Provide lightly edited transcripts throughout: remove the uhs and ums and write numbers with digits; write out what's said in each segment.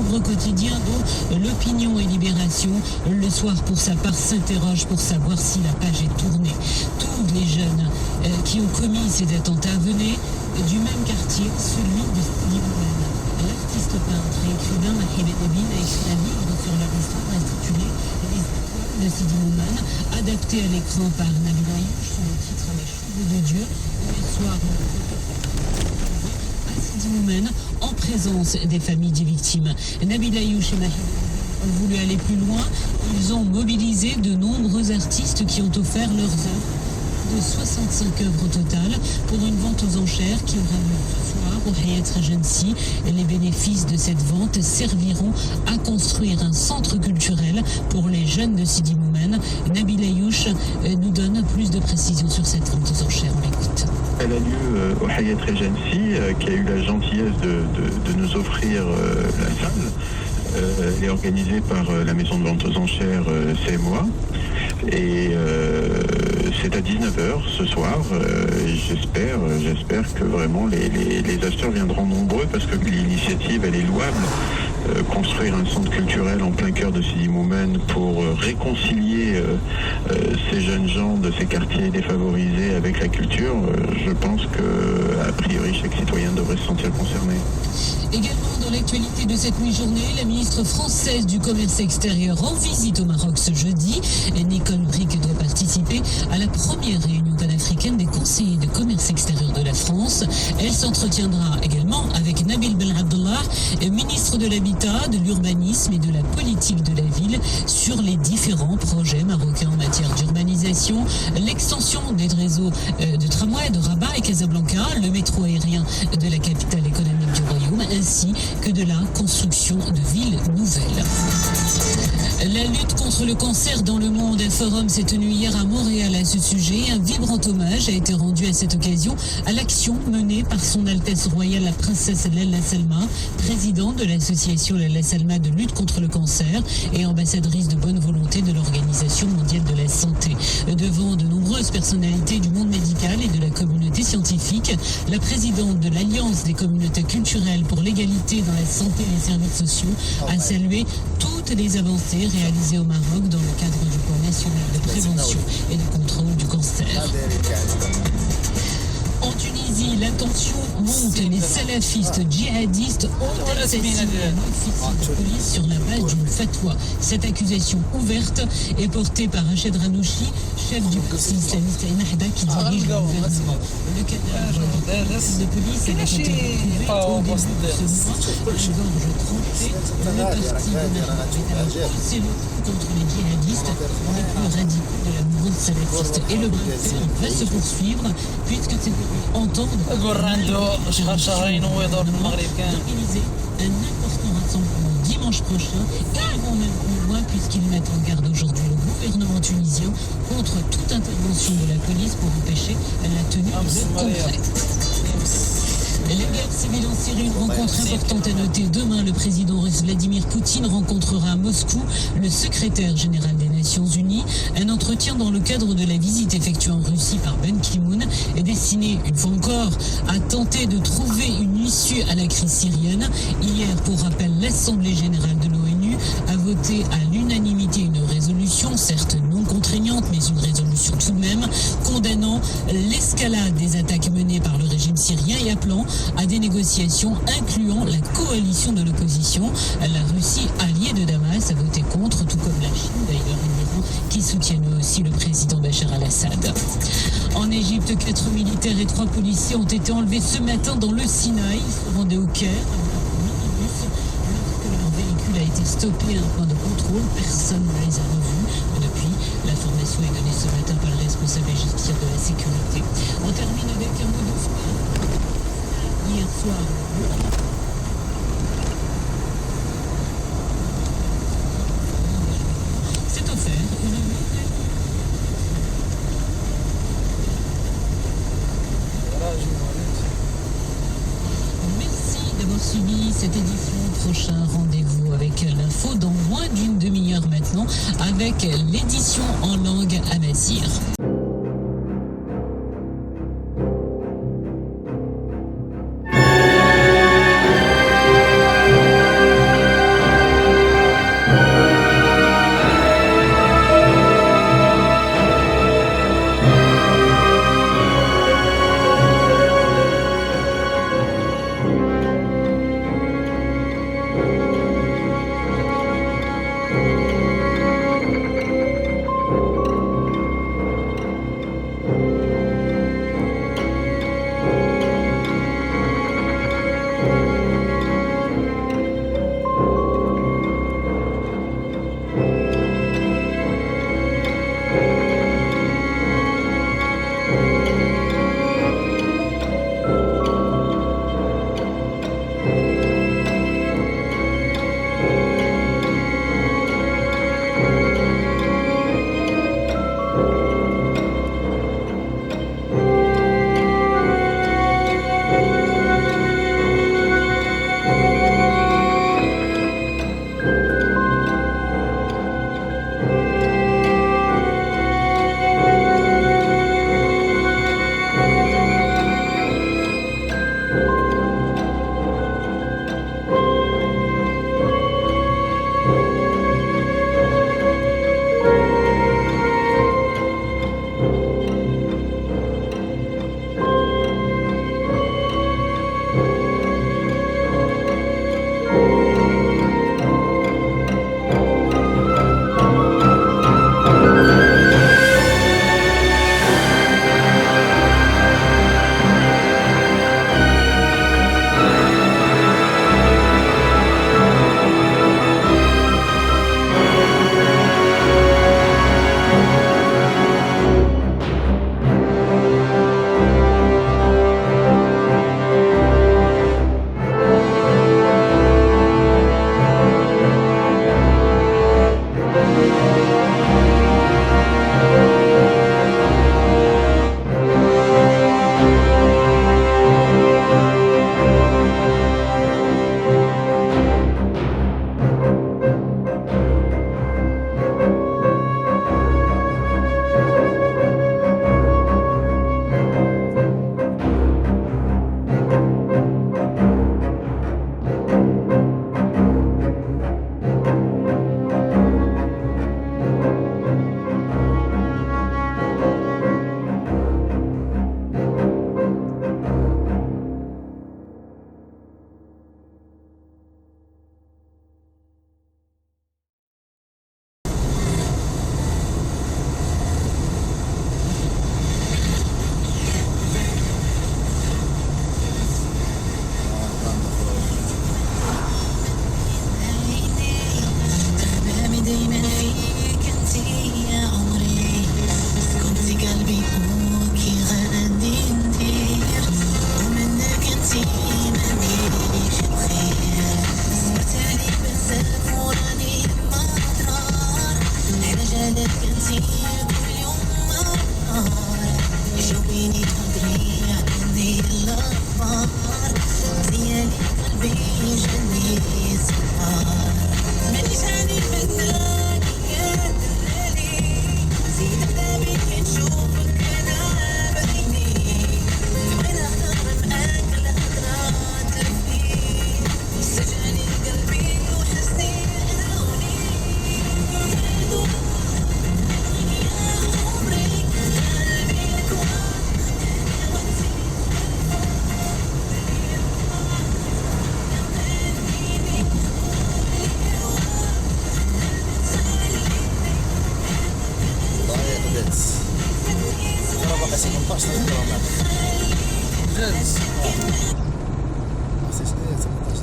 nombreux quotidiens dont l'Opinion et Libération. Le soir, pour sa part, s'interroge pour savoir si la page est tournée. Tous les jeunes qui ont commis ces attentats venaient du même quartier, celui de Sidi Boumen. L'artiste peintre et écrivain Mahib Edebin a écrit un livre sur leur histoire intitulé Les étoiles de Sidi Boumen, adapté à l'écran par Nabil Ayouch sous le titre Les cheveux de Dieu. Le soir, à Sidi Boumen, en présence des familles des victimes. Nabil Ayouch et Mahib ont voulu aller plus loin. Ils ont mobilisé de nombreux artistes qui ont offert leurs œuvres, de 65 œuvres au total, pour une vente aux enchères qui aura lieu ce soir au Hayat Regency. Les bénéfices de cette vente serviront à construire un centre culturel pour les jeunes de Sidi Boumen. Nabil Ayouch nous donne plus de précisions sur cette vente aux enchères. On l'écoute. Elle a lieu au Hayat Regency, qui a eu la gentillesse de nous offrir la salle. Elle est organisée par la maison de vente aux enchères CMOA. Et c'est à 19h ce soir. J'espère que vraiment les acheteurs viendront nombreux parce que l'initiative, elle est louable. Construire un centre culturel en plein cœur de Sidi Boumen pour réconcilier ces jeunes gens de ces quartiers défavorisés avec la culture, je pense que, a priori, chaque citoyen devrait se sentir concerné. Également dans l'actualité de cette mi-journée, la ministre française du Commerce extérieur en visite au Maroc ce jeudi. Nicole Bricq doit participer à la première réunion panafricaine des conseillers de commerce extérieur de la France. Elle s'entretiendra également avec Nabil Ben Abdallah, ministre de l'Habitat, de l'Urbanisme et de la politique de la ville, sur les différents projets marocains en matière d'urbanisation, l'extension des réseaux de tramway de Rabat et Casablanca, le métro aérien de la capitale économique du Royaume, ainsi que de la construction de villes nouvelles. La lutte contre le cancer dans le monde, un forum s'est tenu hier à Montréal à ce sujet. Un vibrant hommage a été rendu à cette occasion à l'action menée par son Altesse Royale la Princesse Lalla Salma, présidente de l'association Lalla Salma de lutte contre le cancer et ambassadrice de bonne volonté de l'Organisation mondiale de la santé. Devant de nombreuses personnalités du monde médical et de la communauté scientifique, la présidente de l'Alliance des communautés culturelles pour l'égalité dans la santé et les services sociaux a salué toutes les avancées réalisées au Maroc dans le cadre du plan national de prévention et de contrôle du cancer. En Tunisie, la tension monte. Les salafistes djihadistes ont assassiné un officier de police sur la base d'une fatwa. Cette accusation ouverte est portée par Rached Ranouchi, chef du parti islamiste Ennahda qui dirige le gouvernement. Le cadavre de police a été retrouvé au début de ce mois, la gorge tranchée. Le parti de c'est le contre les djihadistes les plus radicaux de la mouvance salafiste. Et le braquage va se poursuivre puisque c'est entendre organiser un important rassemblement dimanche prochain et ils vont même plus loin puisqu'ils mettent en garde aujourd'hui le gouvernement tunisien contre toute intervention de la police pour empêcher la tenue de congrès. La guerre civile en Syrie, une rencontre importante à noter. Demain, le président russe Vladimir Poutine rencontrera à Moscou le secrétaire général des Nations Unies. Un entretien dans le cadre de la visite effectuée en Russie par Ban Ki-moon est destiné, une fois encore, à tenter de trouver une issue à la crise syrienne. Hier, pour rappel, l'Assemblée générale de l'ONU a voté à l'unanimité une résolution, certes non contraignante, mais une résolution tout de même, condamnant l'escalade des attaques menées par le régime syrien et appelant à des négociations incluant la coalition de l'opposition. La Russie, alliée de Damas, a voté contre, tout comme la Chine d'ailleurs, et l'Iran, qui soutiennent aussi le président Bachar al-Assad. En Égypte, 4 militaires et 3 policiers ont été enlevés ce matin dans le Sinaï. Ils se rendaient au Caire avec un minibus. Lorsque leur véhicule a été stoppé à un point de contrôle, personne ne les a revus. Depuis, l'information est donnée ce matin par le responsable égyptien de la sécurité. On termine avec un mot de sport. Hier soir, c'est offert une médaille. Merci d'avoir suivi cette édition. Prochain rendez-vous avec l'info dans moins d'une demi-heure maintenant avec l'édition en langue amazigh.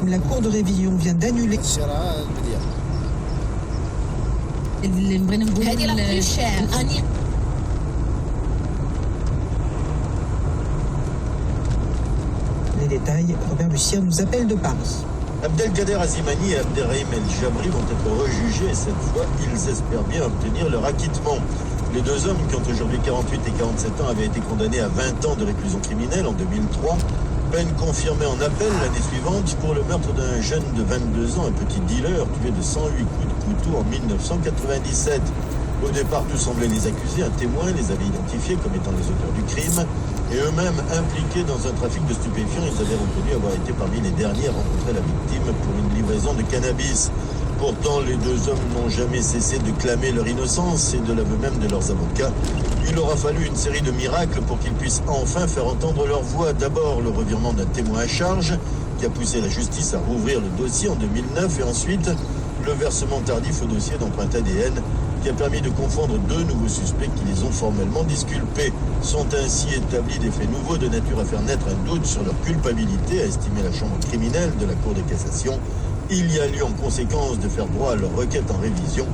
La Cour de révision vient d'annuler. Les détails, Robert Bussière nous appelle de Paris. Abdelkader Azimani et Abderrahim El Jabri vont être rejugés et cette fois, ils espèrent bien obtenir leur acquittement. Les deux hommes, qui ont aujourd'hui 48 et 47 ans, avaient été condamnés à 20 ans de réclusion criminelle en 2003. Peine confirmée en appel l'année suivante pour le meurtre d'un jeune de 22 ans, un petit dealer, tué de 108 coups de couteau en 1997. Au départ, tout semblait les accuser. Un témoin les avait identifiés comme étant les auteurs du crime. Et eux-mêmes impliqués dans un trafic de stupéfiants, ils avaient reconnu avoir été parmi les derniers à rencontrer la victime pour une livraison de cannabis. Pourtant, les deux hommes n'ont jamais cessé de clamer leur innocence et de l'aveu même de leurs avocats. Il aura fallu une série de miracles pour qu'ils puissent enfin faire entendre leur voix. D'abord, le revirement d'un témoin à charge qui a poussé la justice à rouvrir le dossier en 2009 et ensuite, le versement tardif au dossier d'empreinte ADN qui a permis de confondre deux nouveaux suspects qui les ont formellement disculpés. Sont ainsi établis des faits nouveaux de nature à faire naître un doute sur leur culpabilité, a estimé la chambre criminelle de la Cour de cassation. Il y a lieu en conséquence de faire droit à leur requête en révision.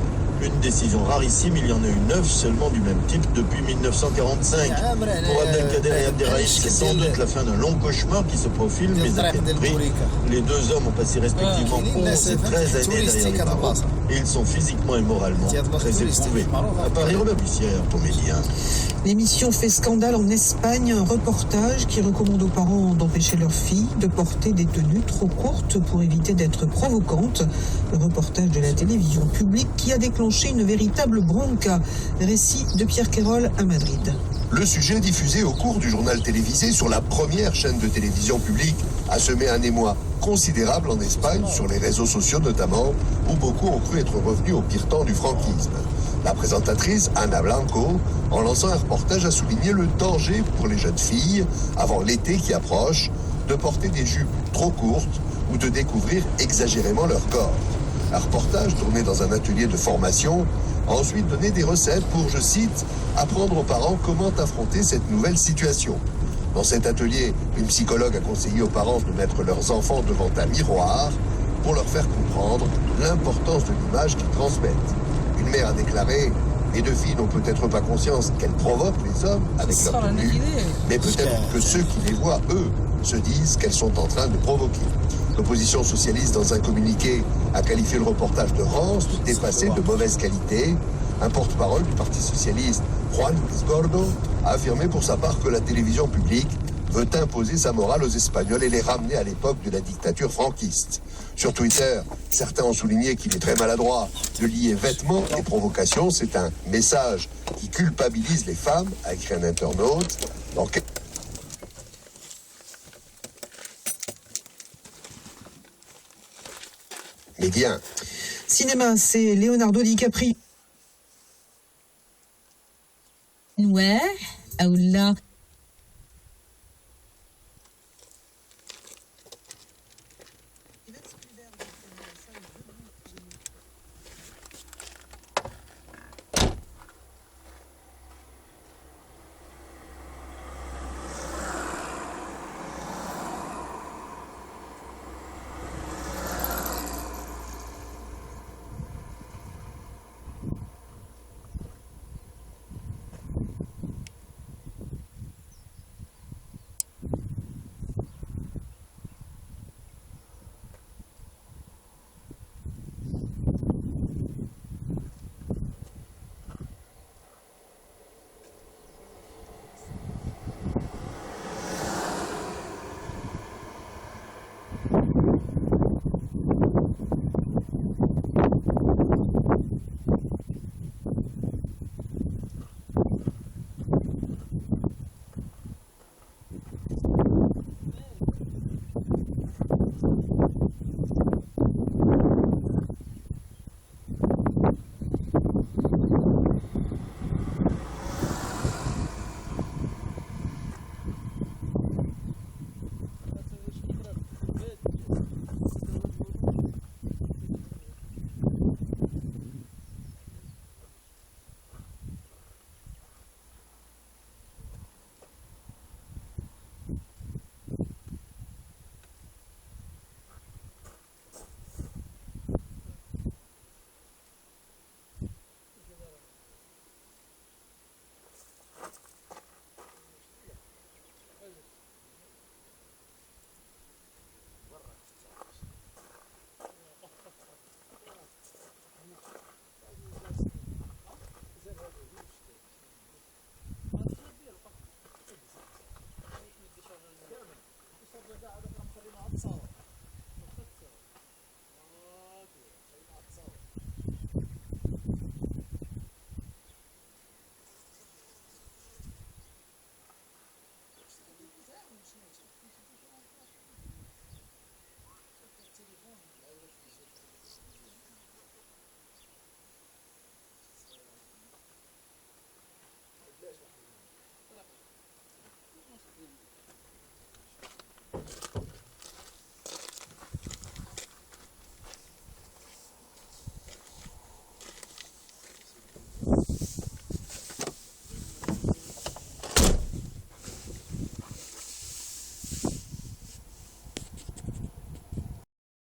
Une décision rarissime, il y en a eu 9 seulement du même type depuis 1945. Pour Abdelkader et Abderrahim, c'est sans doute la fin d'un long cauchemar qui se profile, mais à quel prix? Les deux hommes ont passé respectivement 11 et 13 années derrière les barreaux et ils sont physiquement et moralement très éprouvés. À Paris, Robert Bussière, comédien. L'émission fait scandale en Espagne, un reportage qui recommande aux parents d'empêcher leurs filles de porter des tenues trop courtes pour éviter d'être provocantes. Le reportage de la télévision publique qui a déclenché une véritable bronca. Récit de Pierre Quérol à Madrid. Le sujet diffusé au cours du journal télévisé sur la première chaîne de télévision publique a semé un émoi considérable en Espagne, sur les réseaux sociaux notamment, où beaucoup ont cru être revenus au pire temps du franquisme. La présentatrice, Ana Blanco, en lançant un reportage, a souligné le danger pour les jeunes filles, avant l'été qui approche, de porter des jupes trop courtes ou de découvrir exagérément leur corps. Un reportage tourné dans un atelier de formation a ensuite donné des recettes pour, je cite, apprendre aux parents comment affronter cette nouvelle situation. Dans cet atelier, une psychologue a conseillé aux parents de mettre leurs enfants devant un miroir pour leur faire comprendre l'importance de l'image qu'ils transmettent. Une mère a déclaré « Les deux filles n'ont peut-être pas conscience qu'elles provoquent les hommes avec leur tenue, mais peut-être que ceux qui les voient, eux, se disent qu'elles sont en train de provoquer. » L'opposition socialiste, dans un communiqué, a qualifié le reportage de rance, de dépassé, de mauvaise qualité. Un porte-parole du Parti socialiste, Juan Luis Gordo, a affirmé pour sa part que la télévision publique veut imposer sa morale aux Espagnols et les ramener à l'époque de la dictature franquiste. Sur Twitter, certains ont souligné qu'il est très maladroit de lier vêtements et provocation. C'est un message qui culpabilise les femmes, a écrit un internaute. Mais bien. Cinéma, c'est Leonardo DiCaprio. Ouais, ou là.